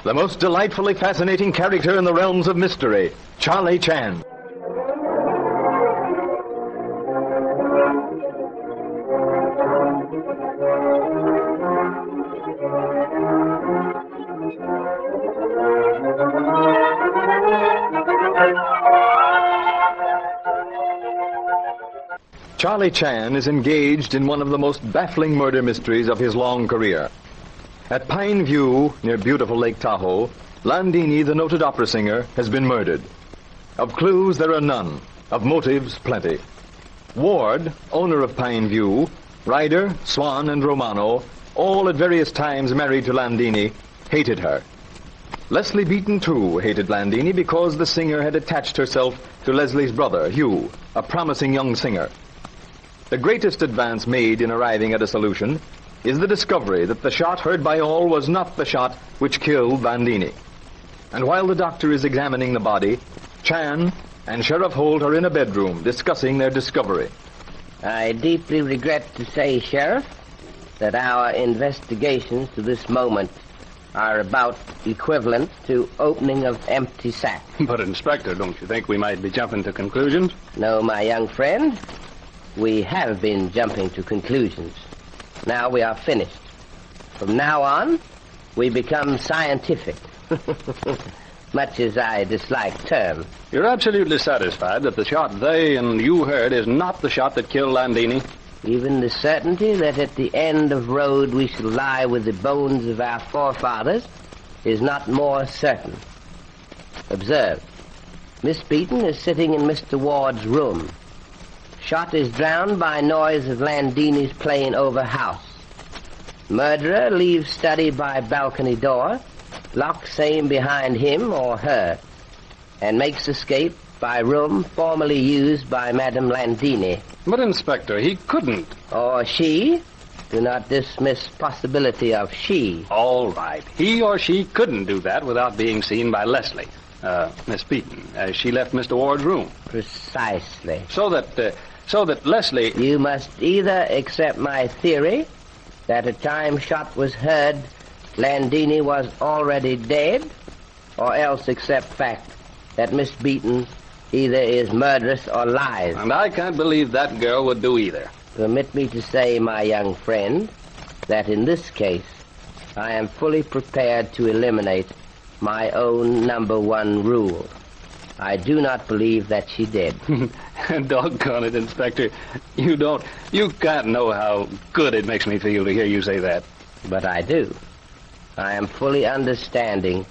The most delightfully fascinating character in the realms of mystery, Charlie Chan. Charlie Chan is engaged in one of the most baffling murder mysteries of his long career. At Pine View, near beautiful Lake Tahoe, Landini, the noted opera singer, has been murdered. Of clues, there are none. Of motives, plenty. Ward, owner of Pine View, Ryder, Swan, and Romano, all at various times married to Landini, hated her. Leslie Beaton, too, hated Landini because the singer had attached herself to Leslie's brother, Hugh, a promising young singer. The greatest advance made in arriving at a solution is the discovery that the shot heard by all was not the shot which killed Landini. And while the doctor is examining the body, Chan and Sheriff Holt are in a bedroom discussing their discovery. I deeply regret to say, Sheriff, that our investigations to this moment are about equivalent to opening of empty sack. But, Inspector, don't you think we might be jumping to conclusions? No, my young friend. We have been jumping to conclusions. Now we are finished. From now on, we become scientific. Much as I dislike terms. You're absolutely satisfied that the shot they and you heard is not the shot that killed Landini? Even the certainty that at the end of road we shall lie with the bones of our forefathers is not more certain. Observe, Miss Beaton is sitting in Mr. Ward's room. Shot is drowned by noise of Landini's playing over house. Murderer leaves study by balcony door, locks same behind him or her, and makes escape by room formerly used by Madame Landini. But, Inspector, he couldn't. Or she. Do not dismiss possibility of she. All right. He or she couldn't do that without being seen by Leslie. Miss Beaton, as she left Mr. Ward's room. Precisely. So that Leslie... You must either accept my theory that at time shot was heard, Landini was already dead, or else accept fact that Miss Beaton either is murderous or lies. And I can't believe that girl would do either. Permit me to say, my young friend, that in this case, I am fully prepared to eliminate my own number one rule. I do not believe that she did. Doggone it, Inspector. You can't know how good it makes me feel to hear you say that. But I do. I am fully understanding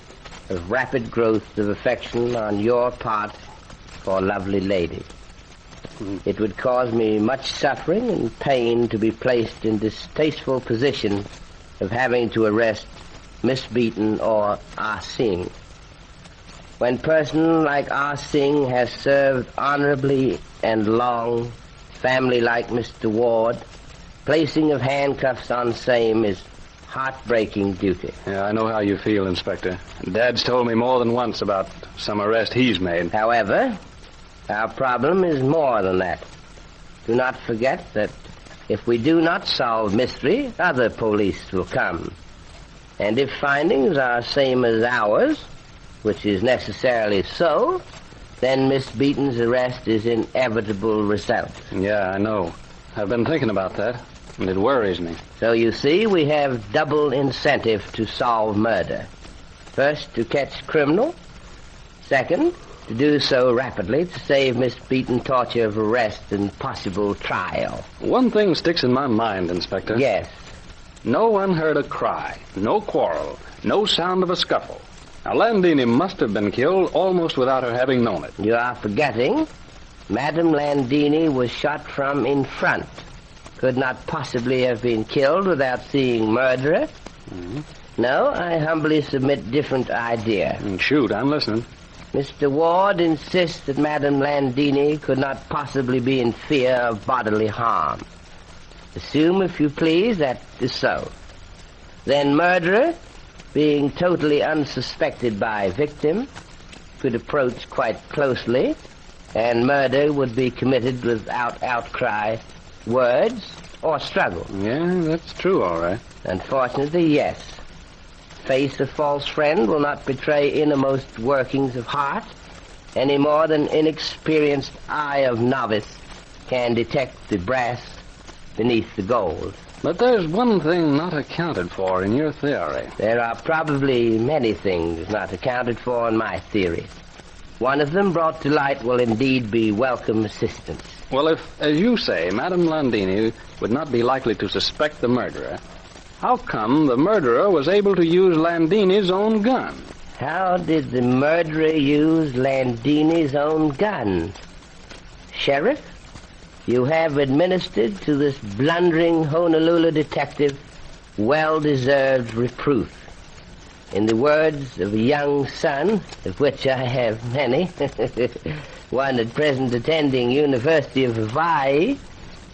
of rapid growth of affection on your part for a lovely lady. It would cause me much suffering and pain to be placed in distasteful position of having to arrest Miss Beaton or Ah Sing. When person like Ah Sing has served honorably and long, family like Mr. Ward, placing of handcuffs on same is heartbreaking duty. Yeah, I know how you feel, Inspector. Dad's told me more than once about some arrest he's made. However, our problem is more than that. Do not forget that if we do not solve mystery, other police will come. And if findings are same as ours, which is necessarily so, then Miss Beaton's arrest is inevitable result. Yeah, I know. I've been thinking about that, and it worries me. So you see, we have double incentive to solve murder. First, to catch criminal. Second, to do so rapidly to save Miss Beaton torture of arrest and possible trial. One thing sticks in my mind, Inspector. Yes. No one heard a cry, no quarrel, no sound of a scuffle. Now, Landini must have been killed almost without her having known it. You are forgetting Madame Landini was shot from in front. Could not possibly have been killed without seeing murderer. Mm-hmm. No, I humbly submit different idea. Shoot, I'm listening. Mr. Ward insists that Madame Landini could not possibly be in fear of bodily harm. Assume, if you please, that is so. Then murderer being totally unsuspected by victim, could approach quite closely, and murder would be committed without outcry, words, or struggle. Yeah, that's true, all right. Unfortunately, yes. Face of false friend will not betray innermost workings of heart any more than inexperienced eye of novice can detect the brass beneath the gold. But there's one thing not accounted for in your theory. There are probably many things not accounted for in my theory. One of them brought to light will indeed be welcome assistance. Well, if, as you say, Madame Landini would not be likely to suspect the murderer, how come the murderer was able to use Landini's own gun? How did the murderer use Landini's own gun? Sheriff, you have administered to this blundering Honolulu detective well-deserved reproof. In the words of a young son, of which I have many, one at present attending University of Hawaii,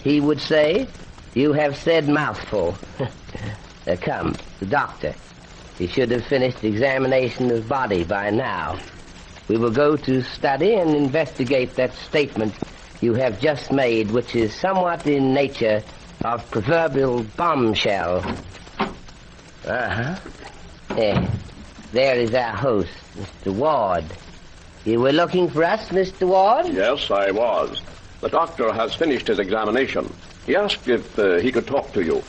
he would say, "You have said mouthful." Come, the doctor. He should have finished examination of body by now. We will go to study and investigate that statement you have just made, which is somewhat in nature of proverbial bombshell. There is our host, Mr. Ward. You were looking for us, Mr. Ward? Yes, I was. The doctor has finished his examination. He asked if he could talk to you.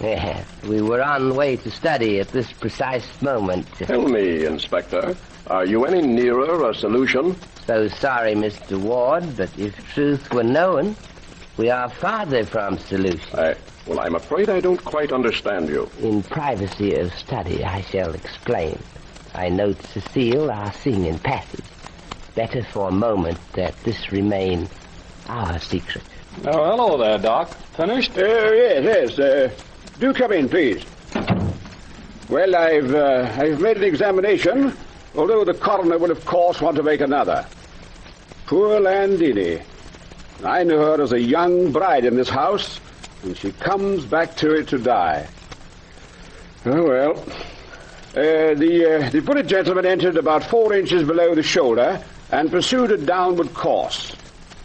Yes, we were on the way to study at this precise moment. Tell me, Inspector, are you any nearer a solution? So sorry, Mr. Ward, but if truth were known, we are farther from solution. I'm afraid I don't quite understand you. In privacy of study, I shall explain. I note Cecile are seen in passage. Better for a moment that this remain our secret. Oh, hello there, Doc. Finished? Yes. Do come in, please. Well, I've made an examination, although the coroner will, of course, want to make another. Poor Landini. I knew her as a young bride in this house, and she comes back to it to die. Oh, well. The bullet gentleman entered about 4 inches below the shoulder and pursued a downward course.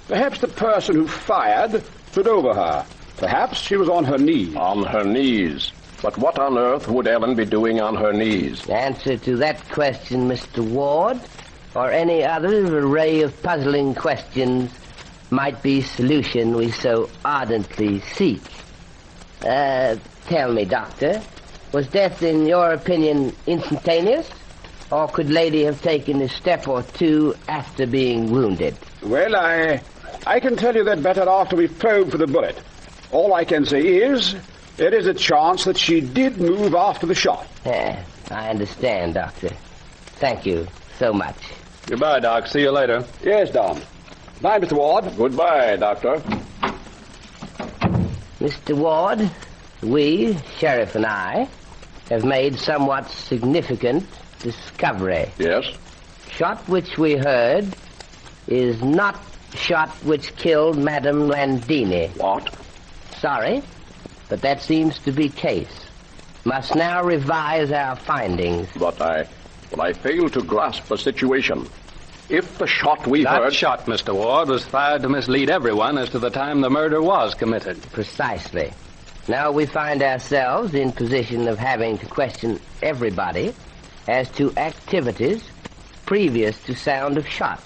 Perhaps the person who fired stood over her. Perhaps she was on her knees. On her knees? But what on earth would Ellen be doing on her knees? Answer to that question, Mr. Ward, or any other array of puzzling questions, might be solution we so ardently seek. Tell me, Doctor, was death, in your opinion, instantaneous? Or could lady have taken a step or two after being wounded? Well, I can tell you that better after we've probed for the bullet. All I can say is, there is a chance that she did move after the shot. I understand, Doctor. Thank you so much. Goodbye, Doc. See you later. Yes, Don. Bye, Mr. Ward. Goodbye, Doctor. Mr. Ward, we, Sheriff and I, have made somewhat significant discovery. Yes? Shot which we heard is not shot which killed Madame Landini. What? Sorry, but that seems to be case. Must now revise our findings. But I fail to grasp the situation. If the shot we That heard... shot, Mr. Ward, was fired to mislead everyone as to the time the murder was committed. Precisely. Now we find ourselves in position of having to question everybody as to activities previous to sound of shot.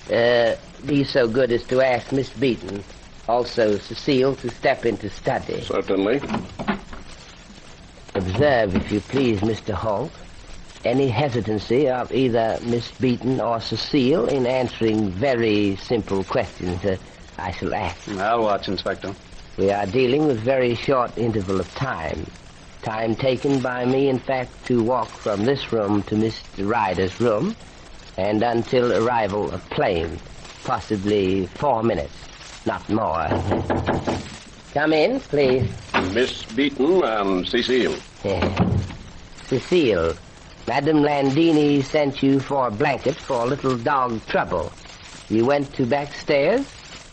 Be so good as to ask Miss Beaton, also Cecile, to step into study. Certainly. Observe, if you please, Mr. Holt, any hesitancy of either Miss Beaton or Cecile in answering very simple questions I shall ask. I'll watch, Inspector. We are dealing with very short interval of time. Time taken by me, in fact, to walk from this room to Mr. Ryder's room, and until arrival of plane. Possibly 4 minutes, not more. Come in, please. Miss Beaton and Cecile. Cecile, Madame Landini sent you for a blanket for a little dog trouble. You went to backstairs,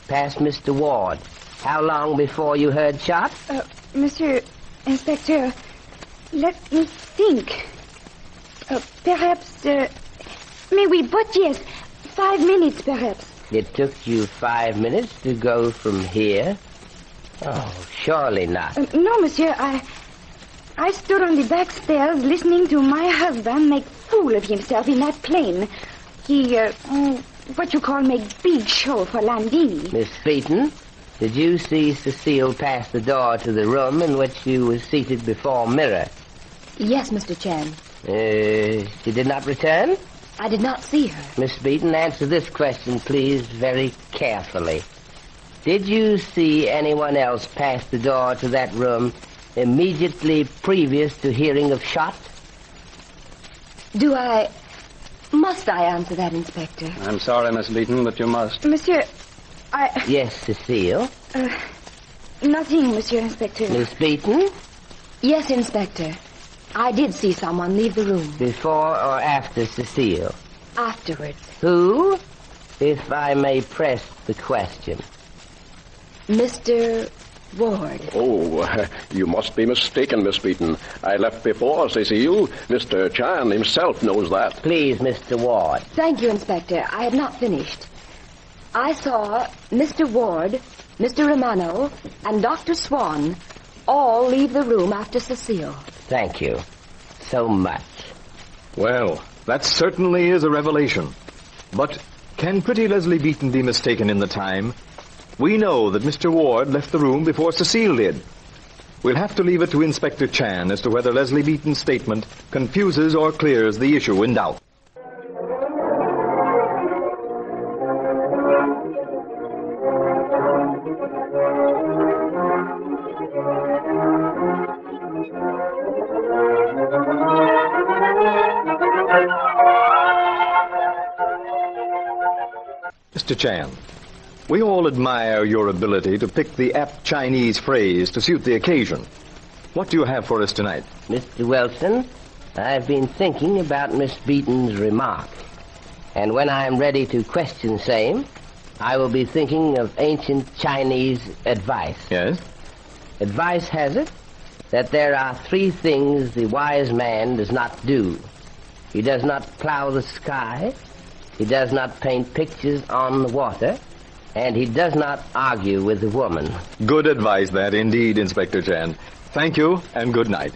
past Mr. Ward. How long before you heard shot? Monsieur Inspector, let me think. Perhaps, may we, but yes, 5 minutes perhaps. It took you 5 minutes to go from here? Oh, surely not. No, monsieur, I stood on the back stairs listening to my husband make fool of himself in that plane. He, what you call make big show for Landini. Miss Beaton, did you see Cecile pass the door to the room in which she was seated before a mirror? Yes, Mr. Chan. She did not return? I did not see her. Miss Beaton, answer this question, please, very carefully. Did you see anyone else pass the door to that room immediately previous to hearing of shot? Must I answer that, Inspector? I'm sorry, Miss Beaton, but you must. Monsieur, Yes, Cecile? nothing, Monsieur Inspector. Miss Beaton? Yes, Inspector. I did see someone leave the room. Before or after Cecile? Afterwards. Who? If I may press the question. Mr. Ward. Oh, you must be mistaken, Miss Beaton. I left before Cecile. Mr. Chan himself knows that. Please, Mr. Ward. Thank you, Inspector. I had not finished. I saw Mr. Ward, Mr. Romano, and Dr. Swan all leave the room after Cecile. Thank you so much. Well, that certainly is a revelation. But can pretty Leslie Beaton be mistaken in the time? We know that Mr. Ward left the room before Cecile did. We'll have to leave it to Inspector Chan as to whether Leslie Beaton's statement confuses or clears the issue in doubt. Mr. Chan, we all admire your ability to pick the apt Chinese phrase to suit the occasion. What do you have for us tonight? Mr. Wilson, I've been thinking about Miss Beaton's remark. And when I'm ready to question same, I will be thinking of ancient Chinese advice. Yes? Advice has it that there are 3 things the wise man does not do. He does not plow the sky, he does not paint pictures on the water, and he does not argue with a woman. Good advice that indeed, Inspector Chan. Thank you and good night.